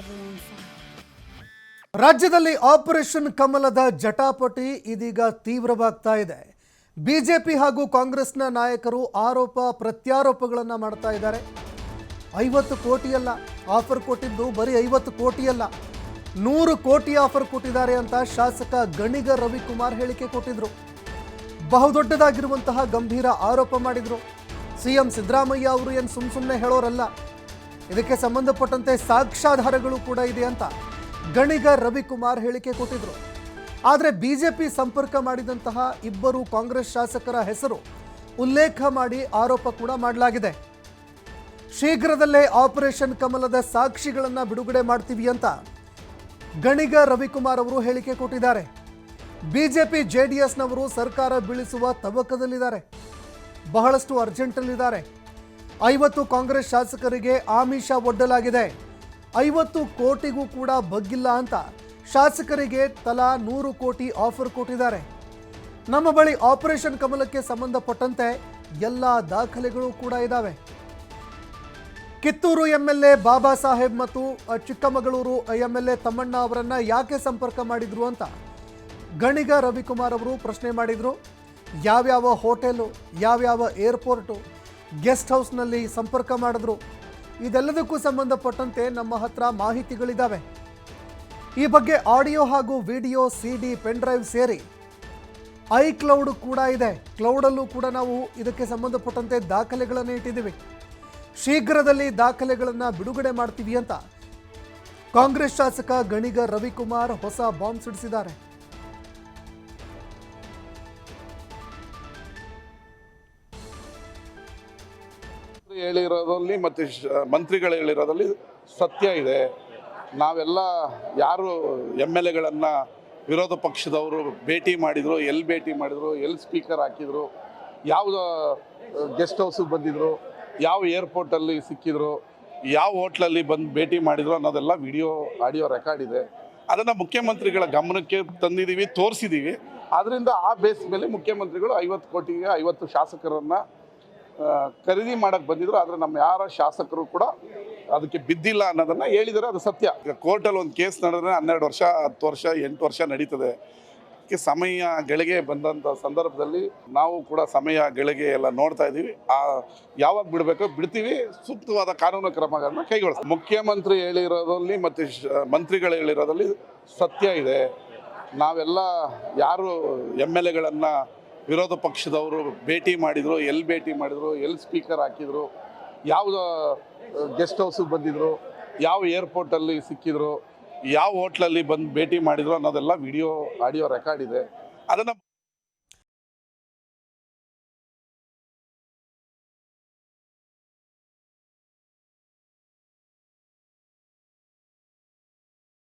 everyone fine. ರಾಜ್ಯದಲ್ಲಿ operation ಕಮಲದ ಜಟಾಪಟಿ ಇದೀಗ ತೀವ್ರವಾಗ್ತಾ ಇದೆ. ಬಿಜೆಪಿ ಹಾಗೂ ಕಾಂಗ್ರೆಸ್ನ ನಾಯಕರು ಆರೋಪ ಪ್ರತ್ಯಾರೋಪಗಳನ್ನು ಮಾಡ್ತಾ ಇದ್ದಾರೆ. 50 ಕೋಟಿಯಲ್ಲ ಆಫರ್ ಕೊಟ್ಟಿದ್ದು, ಬರೀ 50 ಕೋಟಿಯಲ್ಲ 100 ಕೋಟಿ ಆಫರ್ ಕೊಟ್ಟಿದ್ದಾರೆ ಅಂತ ಶಾಸಕ ಗಣಿಗ ರವಿಕುಮಾರ್ ಹೇಳಿಕೆ ಕೊಟ್ಟಿದ್ರು. ಬಹುದೊಡ್ಡದಾಗಿರುವಂತಹ ಗಂಭೀರ ಆರೋಪ ಮಾಡಿದ್ರು. ಸಿಎಂ ಸಿದ್ದರಾಮಯ್ಯ ಅವರು ಏನು ಸುಮ್ಮನೆ ಹೇಳೋರಲ್ಲ, ಇದಕ್ಕೆ ಸಂಬಂಧಪಟ್ಟಂತೆ ಸಾಕ್ಷ್ಯಾಧಾರಗಳು ಕೂಡ ಇದೆ ಅಂತ ಗಣಿಗ ರವಿಕುಮಾರ್ ಹೇಳಿಕೆ ಕೊಟ್ಟಿದ್ರು. ಆದರೆ ಬಿಜೆಪಿ ಸಂಪರ್ಕ ಮಾಡಿದಂತಹ ಇಬ್ಬರು ಕಾಂಗ್ರೆಸ್ ಶಾಸಕರ ಹೆಸರು ಉಲ್ಲೇಖ ಮಾಡಿ ಆರೋಪ ಕೂಡ ಮಾಡಲಾಗಿದೆ. ಶೀಘ್ರದಲ್ಲೇ ಆಪರೇಷನ್ ಕಮಲದ ಸಾಕ್ಷಿಗಳನ್ನು ಬಿಡುಗಡೆ ಮಾಡ್ತೀವಿ ಅಂತ ಗಣಿಗ ರವಿಕುಮಾರ್ ಅವರು ಹೇಳಿಕೆ ಕೊಟ್ಟಿದ್ದಾರೆ. ಬಿಜೆಪಿ ಜೆಡಿಎಸ್ನವರು ಸರ್ಕಾರ ಬೀಳಿಸುವ ತವಕದಲ್ಲಿದ್ದಾರೆ, ಬಹಳಷ್ಟು ಅರ್ಜೆಂಟಲ್ಲಿದ್ದಾರೆ. 50 ಕಾಂಗ್ರೆಸ್ ಶಾಸಕರಿಗೆ ಆಮಿಷ ಒಡ್ಡಲಾಗಿದೆ. 50 ಕೋಟಿಗೂ ಕೂಡ ಬಗ್ಗಿಲ್ಲ ಅಂತ ಶಾಸಕರಿಗೆ ತಲಾ 100 ಕೋಟಿ ಆಫರ್ ಕೊಟ್ಟಿದ್ದಾರೆ. ನಮ್ಮ ಬಳಿ ಆಪರೇಷನ್ ಕಮಲಕ್ಕೆ ಸಂಬಂಧಪಟ್ಟಂತೆ ಎಲ್ಲ ದಾಖಲೆಗಳು ಕೂಡ ಇದ್ದಾವೆ. ಕಿತ್ತೂರು ಎಂಎಲ್ಎ ಬಾಬಾ ಸಾಹೇಬ್ ಮತ್ತು ಚಿಕ್ಕಮಗಳೂರು ಎಂಎಲ್ಎ ತಮ್ಮಣ್ಣ ಅವರನ್ನ ಯಾಕೆ ಸಂಪರ್ಕ ಮಾಡಿದ್ರು ಅಂತ ಗಣಿಗ ರವಿಕುಮಾರ್ ಅವರು ಪ್ರಶ್ನೆ ಮಾಡಿದ್ರು. ಯಾವ್ಯಾವ ಹೋಟೆಲು, ಯಾವ್ಯಾವ ಏರ್ಪೋರ್ಟು, ಗೆಸ್ಟ್ ಹೌಸ್ನಲ್ಲಿ ಸಂಪರ್ಕ ಮಾಡಿದ್ರು, ಇದೆಲ್ಲದಕ್ಕೂ ಸಂಬಂಧಪಟ್ಟಂತೆ ನಮ್ಮ ಹತ್ರ ಮಾಹಿತಿಗಳಿದ್ದಾವೆ. ಈ ಬಗ್ಗೆ ಆಡಿಯೋ ಹಾಗೂ ವಿಡಿಯೋ, CD, ಪೆನ್ ಡ್ರೈವ್ ಸೇರಿ iCloud ಕೂಡ ಇದೆ. ಕ್ಲೌಡಲ್ಲೂ ಕೂಡ ನಾವು ಇದಕ್ಕೆ ಸಂಬಂಧಪಟ್ಟಂತೆ ದಾಖಲೆಗಳನ್ನು ಇಟ್ಟಿದ್ದೀವಿ. ಶೀಘ್ರದಲ್ಲಿ ದಾಖಲೆಗಳನ್ನು ಬಿಡುಗಡೆ ಮಾಡ್ತೀವಿ ಅಂತ ಕಾಂಗ್ರೆಸ್ ಶಾಸಕ ಗಣಿಗ ರವಿಕುಮಾರ್ ಹೊಸ ಬಾಂಬ್ ಸಿಡಿಸಿದ್ದಾರೆ. ಹೇಳಿರೋದ್ರಲ್ಲಿ ಮತ್ತು ಮಂತ್ರಿಗಳು ಹೇಳಿರೋದ್ರಲ್ಲಿ ಸತ್ಯ ಇದೆ. ನಾವೆಲ್ಲ ಯಾರು MLAಗಳನ್ನು ವಿರೋಧ ಪಕ್ಷದವರು ಭೇಟಿ ಮಾಡಿದರು, ಎಲ್ಲಿ ಭೇಟಿ ಮಾಡಿದರು, ಎಲ್ಲಿ ಸ್ಪೀಕರ್ ಹಾಕಿದರು, ಯಾವ ಗೆಸ್ಟ್ ಹೌಸಿಗೆ ಬಂದಿದ್ರು, ಯಾವ ಏರ್ಪೋರ್ಟಲ್ಲಿ ಸಿಕ್ಕಿದ್ರು, ಯಾವ ಹೋಟ್ಲಲ್ಲಿ ಬಂದು ಭೇಟಿ ಮಾಡಿದ್ರು ಅನ್ನೋದೆಲ್ಲ ವಿಡಿಯೋ ಆಡಿಯೋ ರೆಕಾರ್ಡ್ ಇದೆ. ಅದನ್ನು ಮುಖ್ಯಮಂತ್ರಿಗಳ ಗಮನಕ್ಕೆ ತಂದಿದ್ದೀವಿ, ತೋರಿಸಿದ್ದೀವಿ. ಆದ್ದರಿಂದ ಆ ಬೇಸ್ ಮೇಲೆ ಮುಖ್ಯಮಂತ್ರಿಗಳು 50 ಕೋಟಿಗೆ 50 ಶಾಸಕರನ್ನು ಖರೀದಿ ಮಾಡೋಕ್ಕೆ ಬಂದಿದ್ರು. ಆದರೆ ನಮ್ಮ ಯಾರ ಶಾಸಕರು ಕೂಡ ಅದಕ್ಕೆ ಬಿದ್ದಿಲ್ಲ ಅನ್ನೋದನ್ನು ಹೇಳಿದರೆ ಅದು ಸತ್ಯ. ಈಗ ಕೋರ್ಟಲ್ಲಿ ಒಂದು ಕೇಸ್ ನಡೆದ್ರೆ 12 ವರ್ಷ, 10 ವರ್ಷ, 8 ವರ್ಷ ನಡೀತದೆ. ಅದಕ್ಕೆ ಸಮಯ ಗಳಿಗೆ ಬಂದಂಥ ಸಂದರ್ಭದಲ್ಲಿ ನಾವು ಕೂಡ ಸಮಯ ಗಳಿಗೆ ಎಲ್ಲ ನೋಡ್ತಾ ಇದ್ದೀವಿ. ಯಾವಾಗ ಬಿಡಬೇಕೋ ಬಿಡ್ತೀವಿ, ಸೂಕ್ತವಾದ ಕಾನೂನು ಕ್ರಮಗಳನ್ನು ಕೈಗೊಳ್ತೀವಿ. ಮುಖ್ಯಮಂತ್ರಿ ಹೇಳಿರೋದ್ರಲ್ಲಿ ಮತ್ತು ಮಂತ್ರಿಗಳು ಹೇಳಿರೋದ್ರಲ್ಲಿ ಸತ್ಯ ಇದೆ. ನಾವೆಲ್ಲ ಯಾರು MLAಗಳನ್ನು ವಿರೋಧ ಪಕ್ಷದವರು ಭೇಟಿ ಮಾಡಿದರು, ಎಲ್ಲಿ ಭೇಟಿ ಮಾಡಿದರು, ಎಲ್ಲಿ ಸ್ಪೀಕರ್ ಹಾಕಿದರು, ಯಾವ ಗೆಸ್ಟ್ ಹೌಸಿಗೆ ಬಂದಿದ್ರು, ಯಾವ ಏರ್ಪೋರ್ಟಲ್ಲಿ ಸಿಕ್ಕಿದ್ರು, ಯಾವ ಹೋಟ್ಲಲ್ಲಿ ಬಂದು ಭೇಟಿ ಮಾಡಿದ್ರು ಅನ್ನೋದೆಲ್ಲ ವಿಡಿಯೋ ಆಡಿಯೋ ರೆಕಾರ್ಡ್ ಇದೆ. ಅದನ್ನು